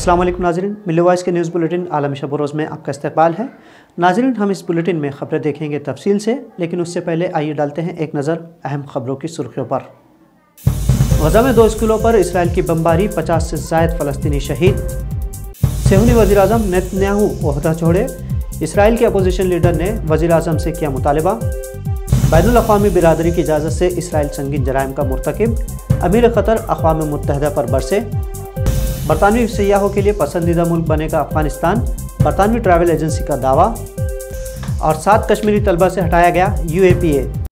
अस्सलाम वालेकुम नाज़रीन, मिल्ली वॉइस के न्यूज़ बुलेटिन आलम शब रोज़ में आपका इस्तकबाल है। नाज़रीन, हम इस बुलेटिन में ख़बरें देखेंगे तफसील से, लेकिन उससे पहले आइए डालते हैं एक नज़र अहम ख़बरों की सुर्खियों पर। गज़ा में 2 स्कूलों पर इसराइल की बमबारी, 50 से ज़ायद फ़लस्तीनी शहीद। सेहूनी वज़ीर-ए-आज़म नेतन्याहू ओहदा छोड़े, इसराइल के अपोजिशन लीडर ने वज़ीर-ए-आज़म से किया मुतालबा। बैनुल अक़वामी बिरादरी की इजाज़त से इसराइल संगीन जराइम का मुर्तकिब, अमीर क़तर अक़वाम मुत्तहिदा पर बरसे। बरतानवी सयाहों के लिए पसंदीदा मुल्क बनेगा अफ़गानिस्तान, बरतानवी ट्रैवल एजेंसी का दावा। और 7 कश्मीरी तलबा से हटाया गया UAPA।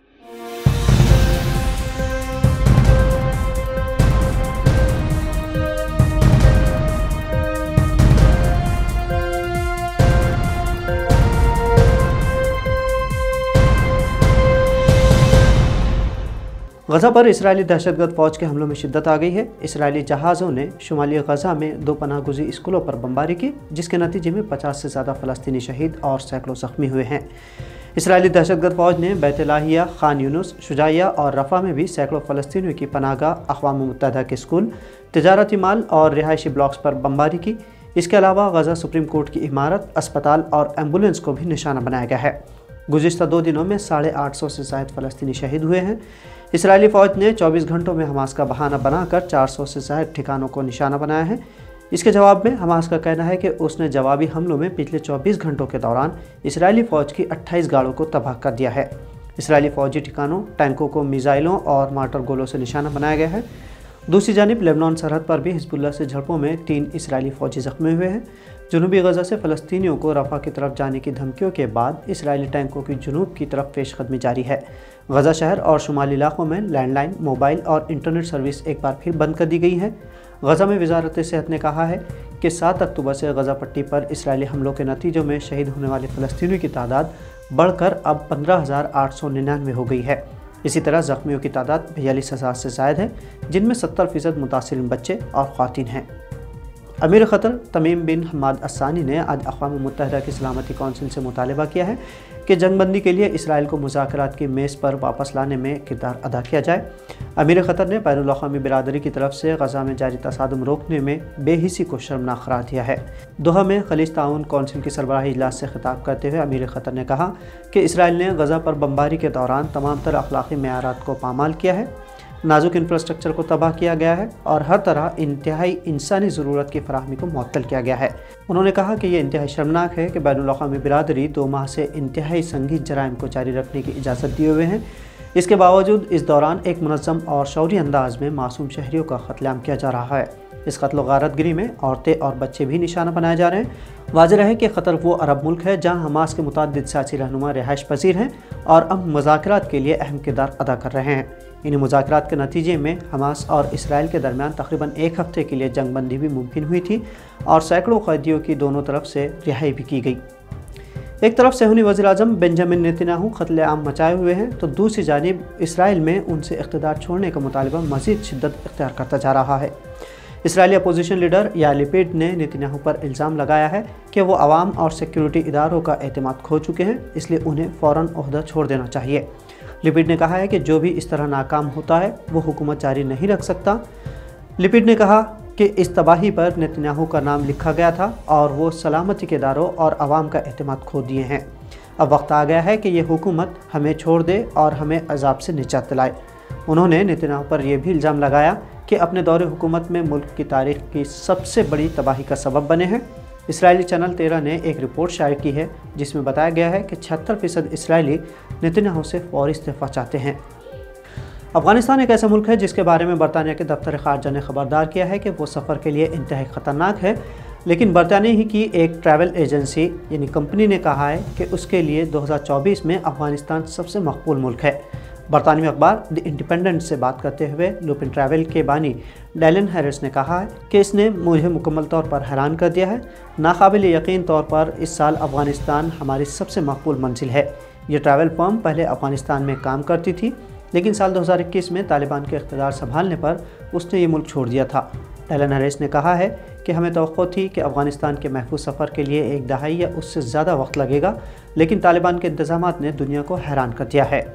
गज़ा पर इसराइली दहशतगर्द फ़ौज के हमलों में शिद्दत आ गई है। इसराइली जहाज़ों ने शुमाली गज़ा में 2 पनाहगुज़ी स्कूलों पर बमबारी की, जिसके नतीजे में 50 से ज़्यादा फ़लस्तीनी शहीद और सैकड़ों ज़ख्मी हुए हैं। इसराइली दहशतगर्द फ़ौज ने बैत-ए-लाहिया, खान यूनुस, शुजाइया और रफ़ा में भी सैकड़ों फ़लस्तीनियों की पनाहगाह, अक़वाम मुत्तहिदा के स्कूल, तिजारती माल और रिहायशी ब्लॉक्स पर बमबारी की। इसके अलावा गज़ा सुप्रीम कोर्ट की इमारत, अस्पताल और एम्बुलेंस को भी निशाना बनाया गया है। गुज़िश्ता 2 दिनों में 850 से ज़ायद फ़लस्तीनी शहीद हुए हैं। इसराइली फ़ौज ने 24 घंटों में हमास का बहाना बनाकर 400 से ज़ायद ठिकानों को निशाना बनाया है। इसके जवाब में हमास का कहना है कि उसने जवाबी हमलों में पिछले 24 घंटों के दौरान इसराइली फ़ौज की 28 गाड़ियों को तबाह कर दिया है। इसराइली फ़ौजी ठिकानों, टैंकों को मिज़ाइलों और मार्टर गोलों से निशाना बनाया गया है। दूसरी जानिब लेबनान सरहद पर भी हिज़्बुल्लाह से झड़पों में 3 इसराइली फ़ौजी ज़ख्मी हुए हैं। जनूबी गज़ा से फ़लस्तीनियों को रफ़ा की तरफ जाने की धमकियों के बाद इसराइली टैंकों की जनूब की तरफ पेशकदमी जारी है। गज़ा शहर और शुमाली इलाकों में लैंडलाइन, मोबाइल और इंटरनेट सर्विस एक बार फिर बंद कर दी गई है। गज़ा में वज़ारत सेहत ने कहा है कि 7 अक्टूबर से गज़ा पट्टी पर इसराइली हमलों के नतीजों में शहीद होने वाले फ़लस्तीनियों की तादाद बढ़कर अब 15,899 हो गई है। इसी तरह ज़ख्मियों की तादाद 42,000 से ज़ायद है, जिनमें 70% मुतासिरीन बच्चे और ख़वातीन हैं। अमीर क़तर तमीम बिन हमाद अस्सानी ने आज अक़वाम मुत्तहिदा की सलामती कौंसिल से मुतालबा किया है कि जंगबंदी के लिए इसराइल को मुज़ाकरात की मेज़ पर वापस लाने में किरदार अदा किया जाए। अमीर क़तर ने बैनुल अक़वामी बिरादरी की तरफ से गज़ा में जारी तसादुम रोकने में बेहिसी को शर्मनाक करार दिया है। दोहा में खलीज ताउन कौंसिल की सरबराही इजलास से खिताब करते हुए अमीर क़तर ने कहा कि इसराइल ने गज़ा पर बमबारी के दौरान तमाम तर अखलाक़ी मेयारात को पामाल किया है, नाजुक इंफ्रास्ट्रक्चर को तबाह किया गया है और हर तरह इंतहाई इंसानी ज़रूरत की फराहमी को मुअत्तल किया गया है। उन्होंने कहा कि यह इंतहाई शर्मनाक है कि बैनुल अक़वामी बिरादरी 2 माह से इंतहाई संगीन जराइम को जारी रखने की इजाज़त दिए हुए हैं। इसके बावजूद इस दौरान एक मुनज़्ज़म और शौरी अंदाज में मासूम शहरियों का क़त्लेआम किया जा रहा है। इस कत्ल व गारतगिरी में औरतें और बच्चे भी निशाना बनाए जा रहे हैं। वाज़ेह है कि क़तर वो अरब मुल्क है जहाँ हमास के मुतअद्दिद सियासी रहनुमा रिहाइश पज़ीर हैं और अब मुज़ाकरात के लिए अहम किरदार अदा कर रहे हैं। इन मुज़ाकरात के नतीजे में हमास और इसराइल के दरमियान तकरीबन 1 हफ़्ते के लिए जंगबंदी भी मुमकिन हुई थी और सैकड़ों कैदियों की दोनों तरफ से रिहाई भी की गई। एक तरफ सेहूनी वज़ीर-ए-आज़म बेंजामिन नेतन्याहू क़त्ल-ए-आम मचाए हुए हैं, तो दूसरी जानिब इसराइल में उनसे इक़्तिदार छोड़ने का मुतालबा मज़ीद शिद्दत इख्तियार करता जा रहा है। इसराइली अपोजिशन लीडर यार लैपिड ने नेतन्याहू पर इल्ज़ाम लगाया है कि वो अवाम और सिक्योरिटी इदारों का एतमाद खो चुके हैं, इसलिए उन्हें फ़ौरन ओहदा छोड़ देना चाहिए। लैपिड ने कहा है कि जो भी इस तरह नाकाम होता है वो हुकूमत जारी नहीं रख सकता। लैपिड ने कहा कि इस तबाही पर नेतन्याहू का नाम लिखा गया था और वो सलामती के इदारों और अवाम का एतमाद खो दिए हैं। अब वक्त आ गया है कि ये हुकूमत हमें छोड़ दे और हमें अजाब से निजात दिलाए। उन्होंने नेतन्याहू पर यह भी इल्ज़ाम लगाया कि अपने दौरे हुकूमत में मुल्क की तारीख़ की सबसे बड़ी तबाही का सबब बने हैं। इसराइली चैनल 13 ने एक रिपोर्ट शाये की है जिसमें बताया गया है कि 76% इसराइली नेतन्याहू से फौरी इस्तीफ़ा चाहते हैं। अफ़गानिस्तान एक ऐसा मुल्क है जिसके बारे में बरतानिया के दफ्तर ख़ारजा ने खबरदार किया है कि वो सफ़र के लिए इंतहाई ख़तरनाक है, लेकिन बरतानिया ही की एक ट्रैवल एजेंसी यानी कंपनी ने कहा है कि उसके लिए 2024 में अफ़गानिस्तान सबसे मकबूल मुल्क है। बरतानवी अखबार द इंडिपेंडेंट से बात करते हुए लुपिन ट्रैवल के बानी डेलन हैरिस ने कहा है कि इसने मुझे मुकम्मल तौर पर हैरान कर दिया है। नाकाबिल यकीन तौर पर इस साल अफ़गानिस्तान हमारी सबसे मकबूल मंजिल है। ये ट्रैवल फर्म पहले अफ़गानिस्तान में काम करती थी, लेकिन साल 2021 में तालिबान के इक़्तिदार संभालने पर उसने ये मुल्क छोड़ दिया था। डेलन हैरिस ने कहा है कि हमें तवक्को थी कि अफ़गानिस्तान के महफूज सफ़र के लिए 1 दहाई या उससे ज़्यादा वक्त लगेगा, लेकिन तालिबान के इंतज़ामात ने दुनिया को हैरान कर दिया है।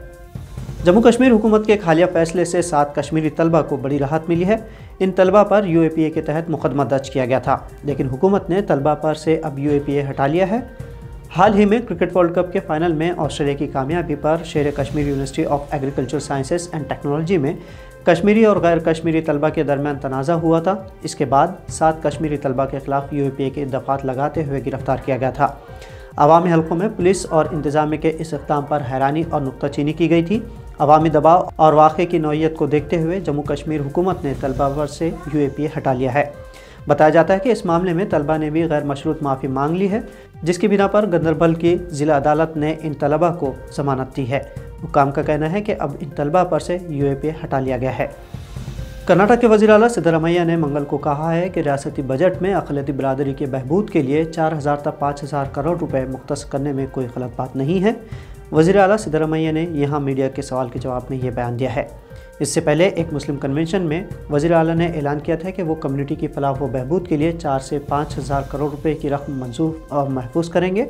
जम्मू कश्मीर हुकूमत के एक हालिया फैसले से 7 कश्मीरी तलबा को बड़ी राहत मिली है। इन तलबा पर UAPA के तहत मुकदमा दर्ज किया गया था, लेकिन हुकूमत ने तलबा पर से अब UAPA हटा लिया है। हाल ही में क्रिकेट वर्ल्ड कप के फाइनल में ऑस्ट्रेलिया की कामयाबी पर शेर Kashmir university of agriculture sciences and technology में कश्मीरी और गैर कश्मीरी तलबा के दरमियान तनाज़ा हुआ था। इसके बाद 7 कश्मीरी तलबा के खिलाफ UAPA के दफ़ात लगाते हुए गिरफ्तार किया गया था। अवामी हलकों में पुलिस और इंतज़ामिया के इस इक़दाम पर हैरानी और नुक्ताचीनी की गई थी। अवामी दबाव और वाक़े की नौइयत को देखते हुए जम्मू कश्मीर हुकूमत ने तलबा पर से UAPA हटा लिया है। बताया जाता है कि इस मामले में तलबा ने भी गैर मशरूत माफ़ी मांग ली है, जिसकी बिना पर गंदरबल की ज़िला अदालत ने इन तलबा को ज़मानत दी है। हुकाम का कहना है कि अब इन तलबा पर से UAPA हटा लिया गया है। कर्नाटक के वज़ीर आला सिद्धरामैया ने मंगल को कहा है कि रियासती बजट में अक़लियती बिरादरी के बहबूद के लिए 4000 तक 5000 करोड़ रुपए मुख्तस करने में कोई गलत बात नहीं है। वज़ीर आला सिद्धरामैया ने यहाँ मीडिया के सवाल के जवाब में ये बयान दिया है। इससे पहले एक मुस्लिम कन्वेंशन में वज़ीर आला ने ऐलान किया था कि वो कम्युनिटी की फलाह व बहबूद के लिए 4 से 5000 करोड़ रुपए की रकम मंजूर और महफूज करेंगे।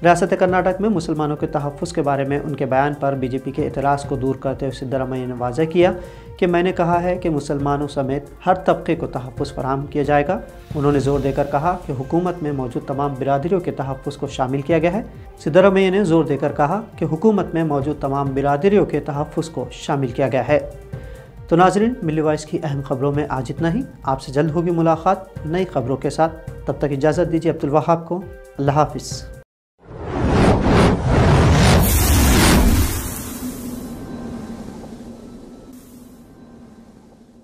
रियासत कर्नाटक में मुसलमानों के तहफ़्फ़ुज़ के बारे में उनके बयान पर BJP के एतराज़ को दूर करते हुए सिद्धरामैया ने वाज़ह किया कि मैंने कहा है कि मुसलमानों समेत हर तबके को तहफ़्फ़ुज़ फराहम किया जाएगा। उन्होंने ज़ोर देकर कहा कि हुकूमत में मौजूद तमाम बिरादरियों के तहफ़्फ़ुज़ को शामिल किया गया है। सिद्धरामैया ने ज़ोर देकर कहा कि हुकूमत में मौजूद तमाम बिरादरियों के तहफ़्फ़ुज़ को शामिल किया गया है। तो नाज़रीन, मिल्ली वॉइस की अहम खबरों में आज इतना ही। आपसे जल्द होगी मुलाकात नई खबरों के साथ। तब तक इजाज़त दीजिए अब्दुल वहाब को। अल्लाह हाफ़िज़।